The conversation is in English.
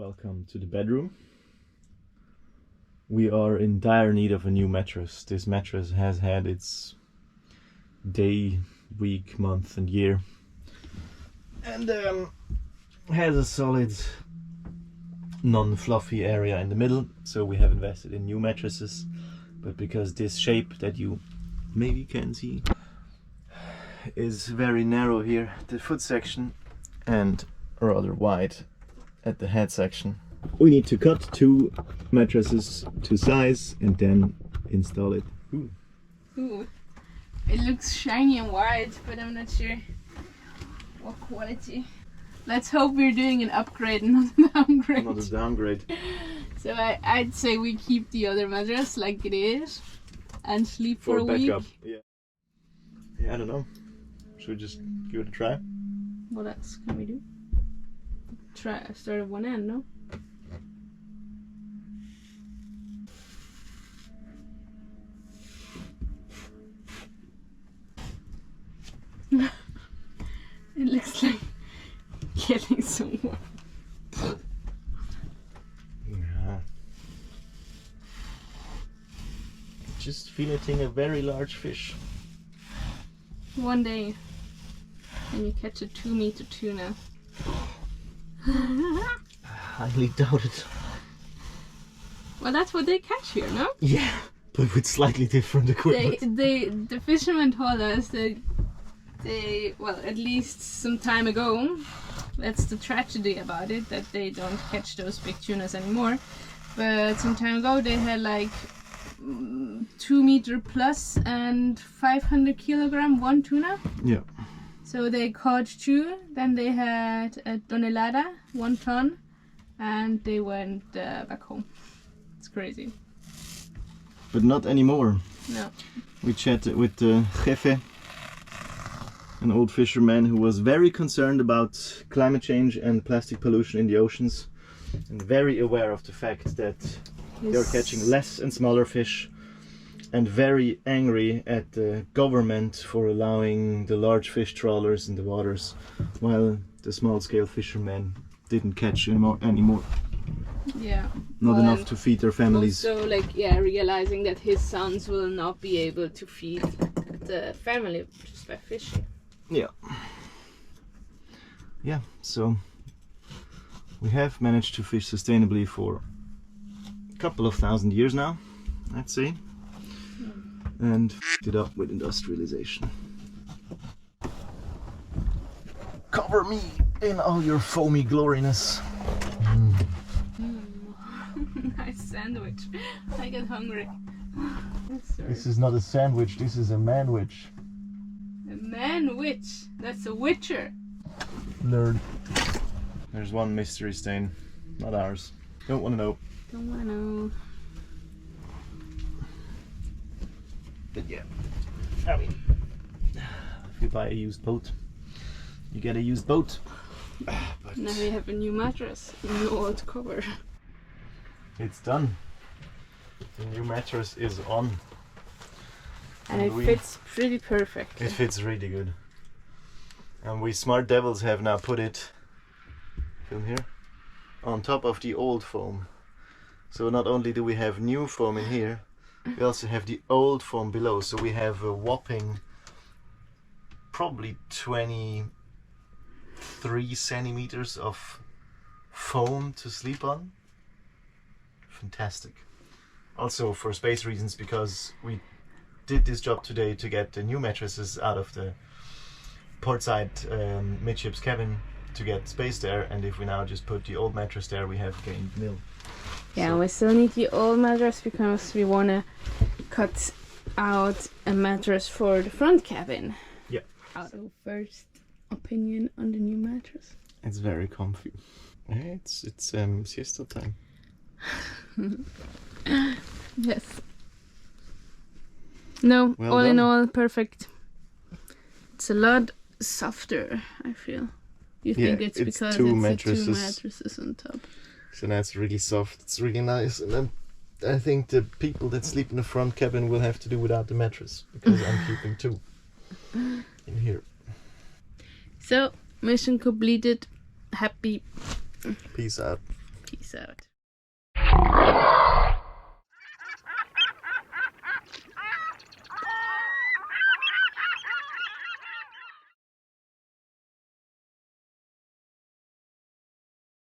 Welcome to the bedroom. We are in dire need of a new mattress. This mattress has had its day, week, month and year, and has a solid non-fluffy area in the middle, so we have invested in new mattresses. But because this shape that you maybe can see is very narrow here, the foot section, and rather wide at the head section, we need to cut two mattresses to size and then install it. Ooh. It looks shiny and white, but I'm not sure what quality. Let's hope we're doing an upgrade and not a downgrade. Not a downgrade. So I'd say we keep the other mattress like it is and sleep for a week. Backup. Yeah, I don't know. Should we just give it a try? What else can we do? Start at one end, no? It looks like getting somewhere. Yeah. Just filleting a very large fish. One day, and you catch a 2-meter tuna. Highly doubt it. Well, that's what they catch here, no? Yeah, but with slightly different equipment. The fishermen told us that well, at least some time ago, that's the tragedy about it, that they don't catch those big tunas anymore. But some time ago they had like 2 meter plus and 500 kilogram one tuna. Yeah. So they caught 2, then they had a tonelada, 1 ton, and they went back home. It's crazy. But not anymore. No. We chatted with the jefe, an old fisherman who was very concerned about climate change and plastic pollution in the oceans, and very aware of the fact that they're catching less and smaller fish, and very angry at the government for allowing the large fish trawlers in the waters while the small-scale fishermen didn't catch anymore. Yeah. Not enough to feed their families. Also, realizing that his sons will not be able to feed the family just by fishing. Yeah. Yeah, so we have managed to fish sustainably for a couple of thousand years now, I'd say. And f***ed it up with industrialization. Cover me in all your foamy gloriness. Nice sandwich. I get hungry. This is not a sandwich, this is a manwich. A man-witch. That's a witcher. Nerd. There's one mystery stain, not ours. Don't want to know. Don't wanna know. But yeah, I mean, if you buy a used boat, you get a used boat. But now we have a new mattress, a new old cover. It's done. The new mattress is on. And it fits pretty perfect. It fits really good. And we smart devils have now put it, film here, on top of the old foam. So not only do we have new foam in here, we also have the old foam below, so we have a whopping probably 23 centimeters of foam to sleep on. Fantastic. Also for space reasons, because we did this job today to get the new mattresses out of the portside midships cabin to get space there, and if we now just put the old mattress there, we have gained nil. Yeah, so we still need the old mattress because we want to cut out a mattress for the front cabin. Yeah. Our first opinion on the new mattress. It's very comfy. It's siesta time. Yes. No, well all done. in all, perfect. It's a lot softer, I feel. You think it's because two it's two mattresses on top. So now it's really soft, it's really nice, and then I think the people that sleep in the front cabin will have to do without the mattress, because I'm keeping 2 in here. So, mission completed. Happy. Peace out. Peace. Peace out.